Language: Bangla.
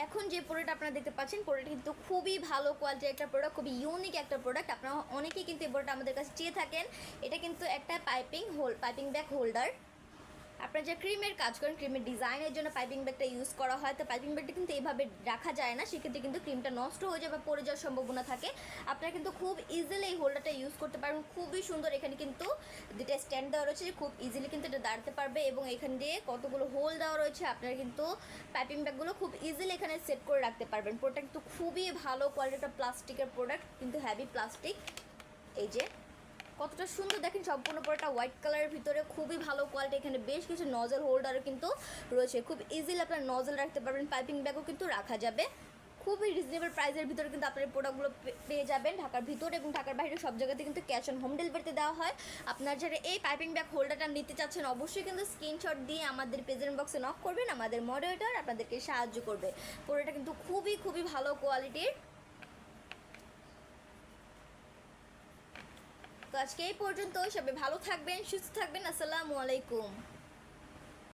এখন যে প্রোডাক্ট আপনারা দেখতে পাচ্ছেন, প্রোডাক্ট কিন্তু খুবই ভালো কোয়ালিটির একটা প্রোডাক্ট, খুবই ইউনিক একটা প্রোডাক্ট। আপনারা অনেকেই কিন্তু এই প্রোডাক্ট আমাদের কাছে চেয়ে থাকেন। এটা কিন্তু একটা পাইপিং ব্যাগ হোল্ডার। আপনারা যে ক্রিমের কাজ করেন, ক্রিমের ডিজাইনের জন্য পাইপিং ব্যাগটা ইউজ করা হয়। তো পাইপিং ব্যাগটা কিন্তু এইভাবে রাখা যায় না, সেক্ষেত্রে কিন্তু ক্রিমটা নষ্ট হয়ে যাবে বা পড়ে যাওয়ার সম্ভাবনা থাকে। আপনারা কিন্তু খুব ইজিলি এই হোল্ডারটা ইউজ করতে পারবেন, খুবই সুন্দর। এখানে কিন্তু দুটো স্ট্যান্ড দেওয়া রয়েছে, খুব ইজিলি কিন্তু এটা দাঁড়াতে পারবে এবং এখান দিয়ে কতগুলো হোল দেওয়া রয়েছে। আপনারা কিন্তু পাইপিং ব্যাগগুলো খুব ইজিলি এখানে সেট করে রাখতে পারবেন। প্রোডাক্ট কিন্তু খুবই ভালো কোয়ালিটির প্লাস্টিকের প্রোডাক্ট, কিন্তু হ্যাভি প্লাস্টিক। এই যে কতটা সুন্দর দেখেন, সম্পূর্ণ পুরোটা হোয়াইট কালারের ভিতরে, খুবই ভালো কোয়ালিটি। এখানে বেশ কিছু নজল হোল্ডারও কিন্তু রয়েছে, খুব ইজিলি আপনার নজল রাখতে পারবেন। পাইপিং ব্যাগও কিন্তু রাখা যাবে। খুবই রিজনেবল প্রাইসের ভিতরে কিন্তু আপনার এই প্রোডাক্টগুলো পেয়ে যাবেন। ঢাকার ভিতরে এবং ঢাকার বাইরে সব জায়গাতে কিন্তু ক্যাশ অন হোম ডেলিভারিতে দেওয়া হয়। আপনার যারা এই পাইপিং ব্যাগ হোল্ডারটা নিতে চাচ্ছেন, অবশ্যই কিন্তু স্ক্রিনশট দিয়ে আমাদের প্রেজেন্ট বক্সে নক করবেন, আমাদের মডারেটর আপনাদেরকে সাহায্য করবে। প্রোডাক্টটা কিন্তু খুবই ভালো কোয়ালিটির। তো আজকে এই পর্যন্ত, সবাই ভালো থাকবেন, সুস্থ থাকবেন। আসসালামু আলাইকুম।